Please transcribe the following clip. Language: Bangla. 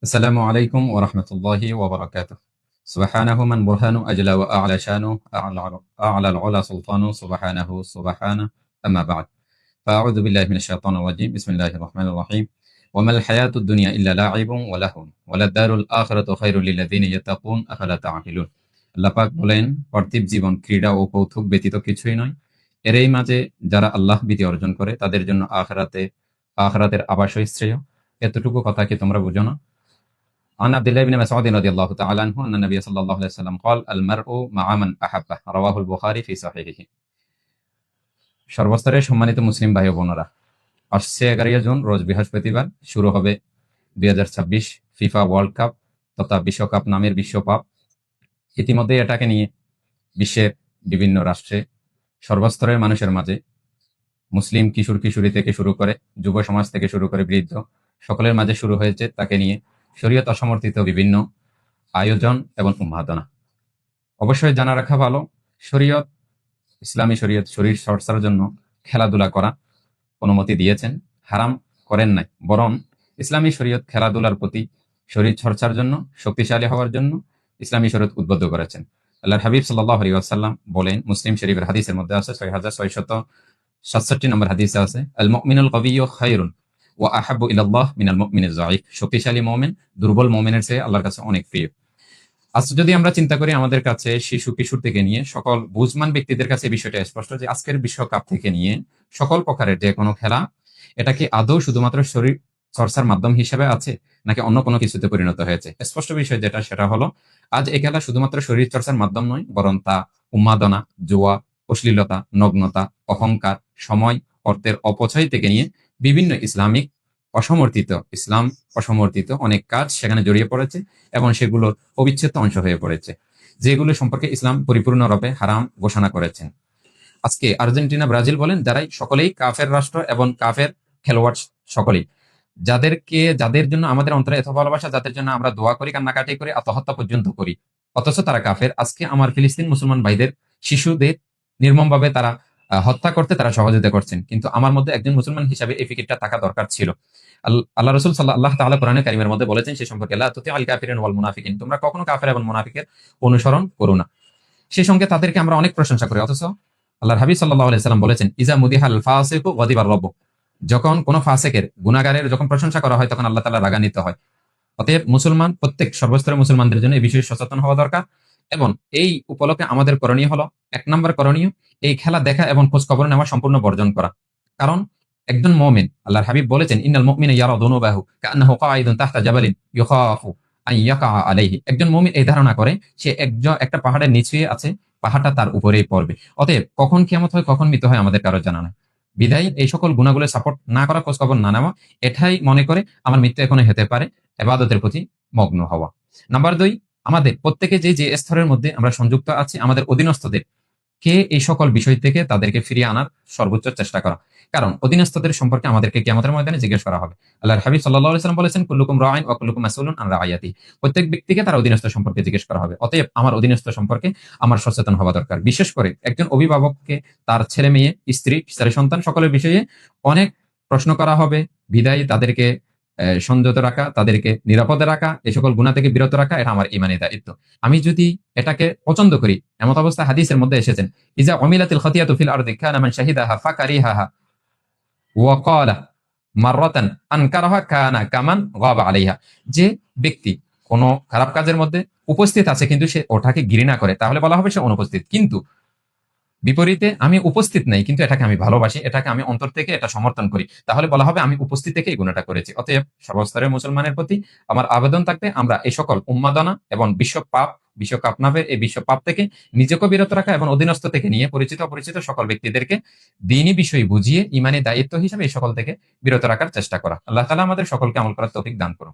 السلام عليكم ورحمة الله وبركاته. سبحانه من برهانه أجل وأعلى شانه أعلى العلا سلطانه سبحانه أما بعد. فأعوذ بالله من الشيطان الرجيم. بسم الله الرحمن الرحيم. وما الحياة الدنيا إلا لاعب ولهو وللدار الآخرة خير للذين يتقون أفلا تعقلون. আল্লাহ পাক বলেন, পার্থিব জীবন ক্রীড়া ও কৌতুক ব্যতীত কিছুই নয়। এরই মাঝে যারা আল্লাহ ভীতি অর্জন করে তাদের জন্য আখিরাতের আবাসই শ্রেয়। এতটুকু কথা কি তোমরা বুঝো না? عن عبد الله بن مسعود رضي الله تعالى عنه أن النبي صلى الله عليه وسلم قال المرء مع من أحبه رواه البخاري في صحيحه. সর্বস্তরের সম্মানিত মুসলিম ভাই ও বোনেরা, আসছে 11 জুন রোজ বৃহস্পতিবার শুরু হবে 2026 ফিফা ওয়ার্ল্ড কাপ তথা বিশ্বকাপ নামের বিশ্বকাপ। ইতিমধ্যে এটাকে নিয়ে বিশ্বের বিভিন্ন রাষ্ট্রে সর্বস্তরের মানুষের মাঝে, মুসলিম কিশোর কিশোরী থেকে শুরু করে যুব সমাজ থেকে শুরু করে বৃদ্ধ সকলের মাঝে শুরু হয়েছে তাকে নিয়ে শরীয়ত অসমর্থিত বিভিন্ন আয়োজন এবং উন্মাদনা। অবশ্যই জানা রাখা ভালো, ইসলামী শরীয়ত শরীর চর্চার জন্য খেলাধুলা করা অনুমতি দিয়েছেন, হারাম করেন নাই। বরং ইসলামী শরীয়ত খেলাধুলার প্রতি শরীর চর্চার জন্য, শক্তিশালী হওয়ার জন্য ইসলামী শরীয়ত উদ্বুদ্ধ করেছেন। আল্লাহর হাবিব সাল্লাল্লাহু আলাইহি ওয়াসাল্লাম বলেন, মুসলিম শরীফের হাদিসের মধ্যে আছে, 6667 নম্বর হাদিসে আছে, আল মুমিনুল কাবিয়্যু খায়রুন ওয়া আহাব্বু ইলাল্লাহ মিনাল মুমিনিজ যায়ীফ। শক্তিশালী মুমিন দুর্বল মুমিনের চেয়ে আল্লাহর কাছে অনেক প্রিয়। আজ যদি আমরা চিন্তা করি, আমাদের কাছে শিশু কিশোর থেকে নিয়ে সকল বুঝমান ব্যক্তিদের কাছে বিষয়টা স্পষ্ট যে আজকের বিশ্বকাপ থেকে নিয়ে সকল প্রকারের যে কোনো খেলা, এটা কি আদৌ শুধুমাত্র শরীর চর্চার মাধ্যম হিসেবে আছে নাকি অন্য কোনো কিছুতে পরিণত হয়েছে? স্পষ্ট বিষয় যেটা, সেটা হলো আজ এই খেলা শুধুমাত্র শরীর চর্চার মাধ্যম নয়, বরং তা উন্মাদনা, জুয়া, অশ্লীলতা, নগ্নতা, অহংকার, সময়, অর্থের অপচয় থেকে নিয়ে বিভিন্ন ইসলাম অসমর্থিত অনেক কাজ সেখানে জড়িয়ে পড়েছে এবং সেগুলোর অবিচ্ছেদ্য অংশ হয়ে পড়েছে, যেগুলো সম্পর্কে ইসলাম পরিপূর্ণরূপে হারাম ঘোষণা করেছেন। আজকে আর্জেন্টিনা, ব্রাজিল বলেন, সকলেই কাফের রাষ্ট্র এবং কাফের খেলোয়াড় সকলেই, যাদের জন্য আমাদের অন্তরে এত ভালোবাসা, যাদের জন্য আমরা দোয়া করি, কান্নাকাটি করি, আত্মহত্যা পর্যন্ত করি, অথচ তারা কাফের। আজকে আমার ফিলিস্তিন মুসলমান ভাইদের শিশুদের নির্মমভাবে তারা হত্যা করতে তারা সহযোগিতা করছেন। কিন্তু আমার মধ্যে একজন মুসলমান হিসাবে এই ফিকিরটা থাকা দরকার ছিল। আল্লাহ রাসূল সাল্লাল্লাহু তাআলা কোরআনে কারীমের মধ্যে বলেছেন সে সম্পর্কে, লা তুতিউল কাফিরিন ওয়াল মুনাফিকিন, তোমরা কখনো কাফের এবং মুনাফিকের অনুসরণ করো না। সেই সঙ্গে তাদেরকে আমরা অনেক প্রশংসা করি, অথচ আল্লাহর হাবিব সাল্লাল্লাহু আলাইহি সাল্লাম বলেছেন, ইজা মুদিহাল ফাসিকু গাদিবার রব্ব, যখন কোনো ফাসিকের, গুনাহগারের যখন প্রশংসা করা হয় তখন আল্লাহ তাআলা রাগান্বিত হয়। অতএব মুসলমান প্রত্যেক সর্বস্তরের মুসলমানদের জন্য এই বিষয়ে সচেতন হওয়া দরকার। এবং এই উপলক্ষে আমাদের করণীয় হলো, 1 নম্বর করণীয়, এই খেলা দেখা এবং খোঁজ খবর নেওয়া সম্পূর্ণ বর্জন করা। কারণ একজন মুমিন, আল্লাহর হাবিব বলেছেন, ইন্নাল মুমিনা ইয়ারা দুনুবাহু কাআন্নাহু কাঈদুন তাহতা জাবালিন ইখাফু আন ইয়াকা আলাইহি। একজন মুমিন এই ধারণা করে সে একটা পাহাড়ের নিচে আছে, পাহাড়টা তার উপরেই পড়বে। অতএব কখন কিয়ামত হয়, কখন মৃত্যু হয়, আমাদের কারো জানা নাই। বিধায় এই সকল গুণাগুলো সাপোর্ট না করা, খোঁজ খবর না নেওয়া, এটাই মনে করে আমার মৃত্যু এখনো হতে পারে, ইবাদতের প্রতি মগ্ন হওয়া। নাম্বার 2, আমাদের প্রত্যেকে যে স্তরের মধ্যে আমরা সংযুক্ত আছি, আমাদের অধীনস্থদের কে এই সকল বিষয় থেকে তাদেরকে ফিরিয়ে আনার সর্বোচ্চ চেষ্টা করা। কারণ অধীনস্থদের সম্পর্কে আমাদেরকে কিয়ামতের ময়দানে জিজ্ঞেস করা হবে। আল্লাহর হাবিব সাল্লাল্লাহু আলাইহি ওয়াসাল্লাম বলেছেন, কুল্লুকুম রাঈন ওয়া কুল্লুকুম মাসউলুন আন রাইয়াতি। প্রত্যেক ব্যক্তিকে তার অধীনস্থ সম্পর্কে জিজ্ঞেস করা হবে। অতএব আমার অধীনস্থ সম্পর্কে আমার সচেতন হওয়া দরকার। বিশেষ করে একজন অভিভাবককে তার ছেলে মেয়ে, স্ত্রী, সন্তান সকলের বিষয়ে অনেক প্রশ্ন করা হবে। বিধায় তাদেরকে সংযত রাখা, তাদেরকে নিরাপদে রাখা, এই সকল গুনাহ থেকে বিরত রাখা, এটা আমার ঈমানী দায়িত্ব। আমি যদি এটাকে পছন্দ করি, এমত অবস্থা হাদিসের মধ্যে এসেছেন, ইজা উমিলাতিল খাতিয়াতু ফিল আরদি কানা মান শাহিদাহা ফাকারিহাহা ওয়া ক্বালা মাররাতান আনকারাহা কানা কামান গাবা আলাইহা। যে ব্যক্তি কোন খারাপ কাজের মধ্যে উপস্থিত আছে কিন্তু সে ওটাকে ঘৃণা করে, তাহলে বলা হবে সে অনুপস্থিত। কিন্তু বিপরীতে আমি উপস্থিত নাই কিন্তু এটাকে আমি ভালোবাসি, এটাকে আমি অন্তর থেকে এটা সমর্থন করি, তাহলে বলা হবে আমি উপস্থিত থেকে এই গুণাটা করেছি। অতএব সর্বস্তরের মুসলমানের প্রতি আমার আবেদন থাকবে, আমরা এই সকল উন্মাদনা এবং বিশ্বকাপ নামের এই বিশ্বপাপ থেকে নিজেকে বিরত রাখা এবং অধীনস্থ থেকে নিয়ে পরিচিত অপরিচিত সকল ব্যক্তিদেরকে দ্বীনি বিষয় বুঝিয়ে ইমানি দায়িত্ব হিসেবে এই সকল থেকে বিরত রাখার চেষ্টা করা। আল্লাহ তাআলা আমাদের সকলকে আমল করার তৌফিক দান করুন।